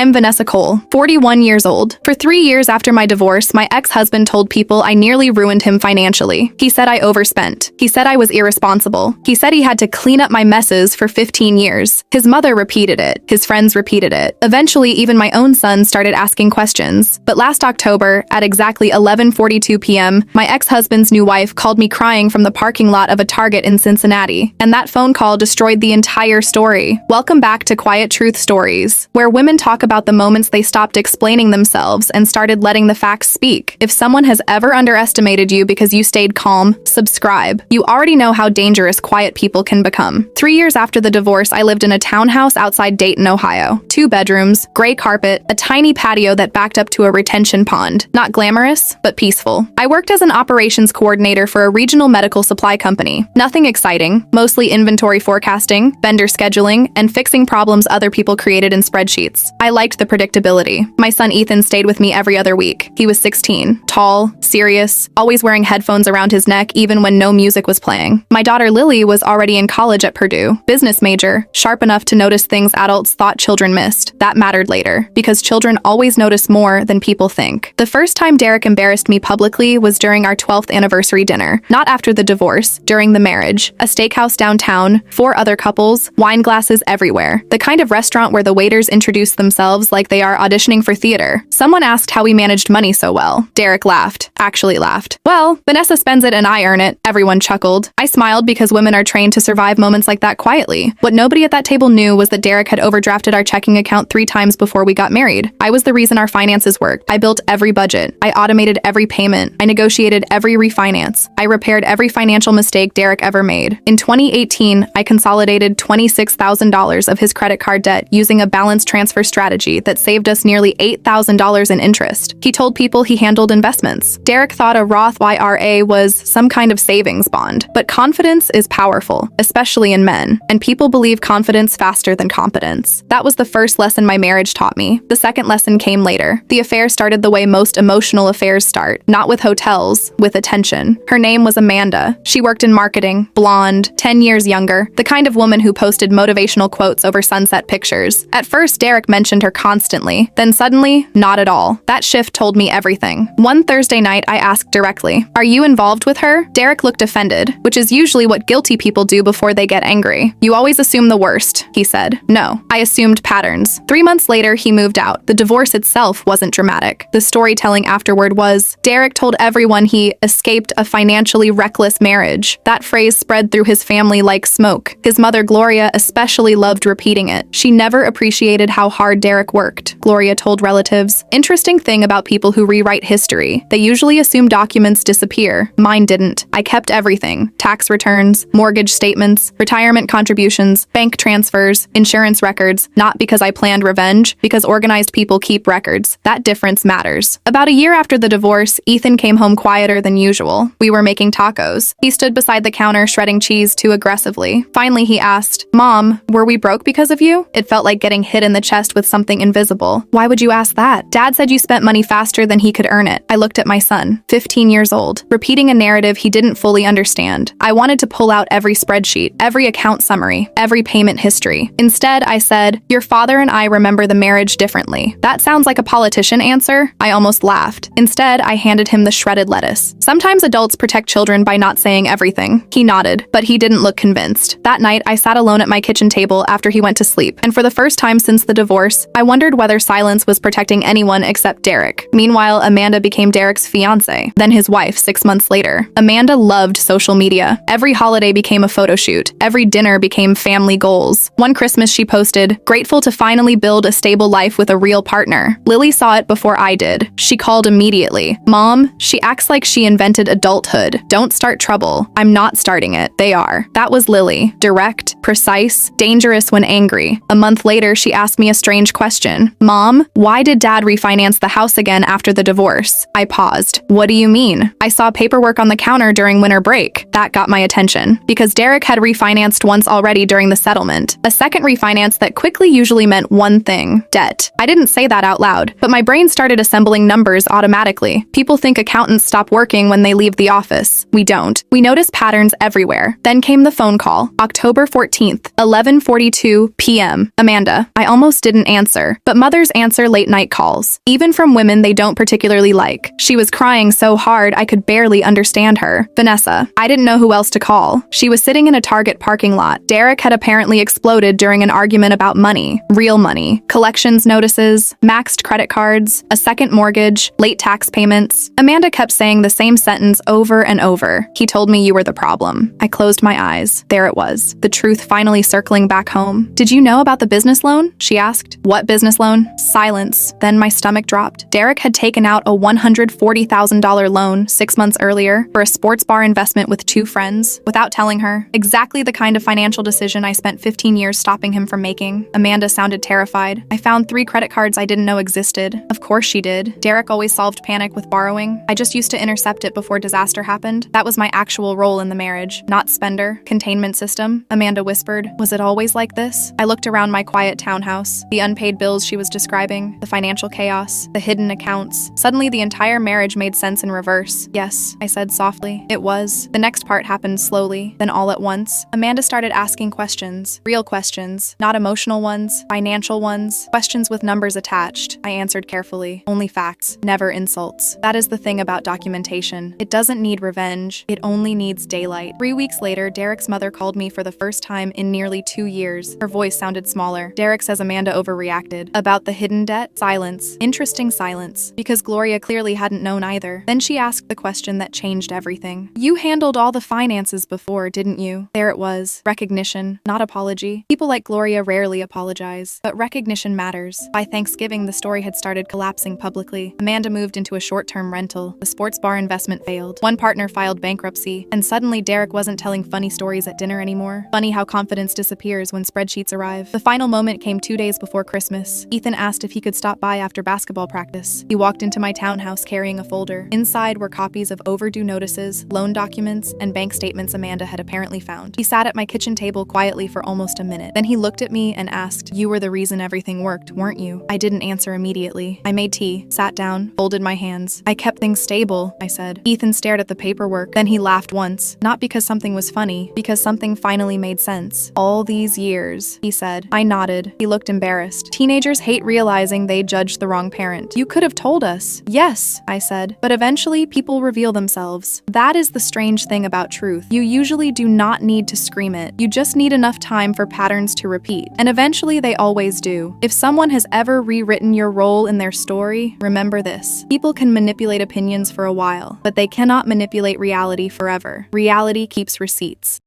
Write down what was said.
I'm Vanessa Cole, 41 years old. For 3 years after my divorce, my ex-husband told people I nearly ruined him financially. He said I overspent. He said I was irresponsible. He said he had to clean up my messes for 15 years. His mother repeated it. His friends repeated it. Eventually, even my own son started asking questions. But last October, at exactly 11:42 p.m., my ex-husband's new wife called me crying from the parking lot of a Target in Cincinnati. And that phone call destroyed the entire story. Welcome back to Quiet Truth Stories, where women talk about the moments they stopped explaining themselves and started letting the facts speak. If someone has ever underestimated you because you stayed calm, subscribe. You already know how dangerous quiet people can become. 3 years after the divorce, I lived in a townhouse outside Dayton, Ohio. 2 bedrooms, gray carpet, a tiny patio that backed up to a retention pond. Not glamorous, but peaceful. I worked as an operations coordinator for a regional medical supply company. Nothing exciting, mostly inventory forecasting, vendor scheduling, and fixing problems other people created in spreadsheets. I liked the predictability. My son Ethan stayed with me every other week. He was 16, tall, serious, always wearing headphones around his neck even when no music was playing. My daughter Lily was already in college at Purdue, business major, sharp enough to notice things adults thought children missed. That mattered later, because children always notice more than people think. The first time Derek embarrassed me publicly was during our 12th anniversary dinner. Not after the divorce, during the marriage. A steakhouse downtown, 4 other couples, wine glasses everywhere. The kind of restaurant where the waiters introduce themselves like they are auditioning for theater. Someone asked how we managed money so well. Derek laughed. Actually laughed. Well, Vanessa spends it and I earn it. Everyone chuckled. I smiled because women are trained to survive moments like that quietly. What nobody at that table knew was that Derek had overdrafted our checking account 3 times before we got married. I was the reason our finances worked. I built every budget. I automated every payment. I negotiated every refinance. I repaired every financial mistake Derek ever made. In 2018, I consolidated $26,000 of his credit card debt using a balance transfer strategy that saved us nearly $8,000 in interest. He told people he handled investments. Derek thought a Roth IRA was some kind of savings bond. But confidence is powerful, especially in men, and people believe confidence faster than competence. That was the first lesson my marriage taught me. The second lesson came later. The affair started the way most emotional affairs start, not with hotels, with attention. Her name was Amanda. She worked in marketing, blonde, 10 years younger, the kind of woman who posted motivational quotes over sunset pictures. At first, Derek mentioned her constantly, then suddenly, not at all. That shift told me everything. One Thursday night, I asked directly, "Are you involved with her?" Derek looked offended, which is usually what guilty people do before they get angry. "You always assume the worst," he said. No, I assumed patterns. 3 months later, he moved out. The divorce itself wasn't dramatic. The storytelling afterward was, Derek told everyone he escaped a financially reckless marriage. That phrase spread through his family like smoke. His mother, Gloria, especially loved repeating it. She never appreciated how hard Derek worked, Gloria told relatives. Interesting thing about people who rewrite history. They usually assume documents disappear. Mine didn't. I kept everything. Tax returns, mortgage statements, retirement contributions, bank transfers, insurance records, not because I planned revenge, because organized people keep records. That difference matters. About a year after the divorce, Ethan came home quieter than usual. We were making tacos. He stood beside the counter shredding cheese too aggressively. Finally, he asked, "Mom, were we broke because of you?" It felt like getting hit in the chest with something invisible. "Why would you ask that?" "Dad said you spent money faster than he could earn it." I looked at my son, 15 years old, repeating a narrative he didn't fully understand. I wanted to pull out every spreadsheet, every account summary, every payment history. Instead, I said, "Your father and I remember the marriage differently." That sounds like a politician answer. I almost laughed. Instead, I handed him the shredded lettuce. Sometimes adults protect children by not saying everything. He nodded, but he didn't look convinced. That night, I sat alone at my kitchen table after he went to sleep, and for the first time since the divorce, I wondered whether silence was protecting anyone except Derek. Meanwhile, Amanda became Derek's fiancée, then his wife 6 months later. Amanda loved social media. Every holiday became a photo shoot. Every dinner became family goals. One Christmas she posted, "Grateful to finally build a stable life with a real partner." Lily saw it before I did. She called immediately. "Mom, she acts like she invented adulthood. Don't start trouble." "I'm not starting it. They are." That was Lily. Direct, precise, dangerous when angry. A month later, she asked me a strange question. "Mom, why did Dad refinance the house again after the divorce?" I paused. "What do you mean?" "I saw paperwork on the counter during winter break." That got my attention, because Derek had refinanced once already during the settlement. A second refinance that quickly usually meant one thing: debt. I didn't say that out loud, but my brain started assembling numbers automatically. People think accountants stop working when they leave the office. We don't. We notice patterns everywhere. Then came the phone call. October 14th, 11:42 p.m. "Amanda." I almost didn't answer. answer. But mothers answer late-night calls, even from women they don't particularly like. She was crying so hard I could barely understand her. Vanessa. I didn't know who else to call. She was sitting in a Target parking lot. Derek had apparently exploded during an argument about money. Real money. Collections notices, maxed credit cards, a second mortgage, late tax payments. Amanda kept saying the same sentence over and over. He told me you were the problem. I closed my eyes. There it was. The truth finally circling back home. Did you know about the business loan? She asked. What business loan? Silence. Then my stomach dropped. Derek had taken out a $140,000 loan 6 months earlier for a sports bar investment with 2 friends, without telling her. Exactly the kind of financial decision I spent 15 years stopping him from making. Amanda sounded terrified. I found 3 credit cards I didn't know existed. Of course she did. Derek always solved panic with borrowing. I just used to intercept it before disaster happened. That was my actual role in the marriage, not spender. Containment system, Amanda whispered. Was it always like this? I looked around my quiet townhouse, the unpaid bills she was describing, the financial chaos, the hidden accounts. Suddenly the entire marriage made sense in reverse. Yes, I said softly. It was. The next part happened slowly, then all at once. Amanda started asking questions. Real questions, not emotional ones, financial ones, questions with numbers attached. I answered carefully. Only facts, never insults. That is the thing about documentation. It doesn't need revenge. It only needs daylight. 3 weeks later, Derek's mother called me for the first time in nearly 2 years. Her voice sounded smaller. Derek says Amanda overreacted. About the hidden debt? Silence. Interesting silence. Because Gloria clearly hadn't known either. Then she asked the question that changed everything. You handled all the finances before, didn't you? There it was. Recognition, not apology. People like Gloria rarely apologize, but recognition matters. By Thanksgiving, the story had started collapsing publicly. Amanda moved into a short-term rental. The sports bar investment failed. One partner filed bankruptcy, and suddenly Derek wasn't telling funny stories at dinner anymore. Funny how confidence disappears when spreadsheets arrive. The final moment came 2 days before Christmas. Ethan asked if he could stop by after basketball practice. He walked into my townhouse carrying a folder. Inside were copies of overdue notices, loan documents, and bank statements Amanda had apparently found. He sat at my kitchen table quietly for almost a minute. Then he looked at me and asked, "You were the reason everything worked, weren't you?" I didn't answer immediately. I made tea, sat down, folded my hands. "I kept things stable," I said. Ethan stared at the paperwork. Then he laughed once. Not because something was funny, because something finally made sense. "All these years," he said. I nodded. He looked embarrassed. "Teenagers hate realizing they judged the wrong parent. You could have told us." "Yes," I said. "But eventually people reveal themselves. That is the strange thing about truth. You usually do not need to scream it. You just need enough time for patterns to repeat. And eventually they always do. If someone has ever rewritten your role in their story, remember this. People can manipulate opinions for a while, but they cannot manipulate reality forever. Reality keeps receipts."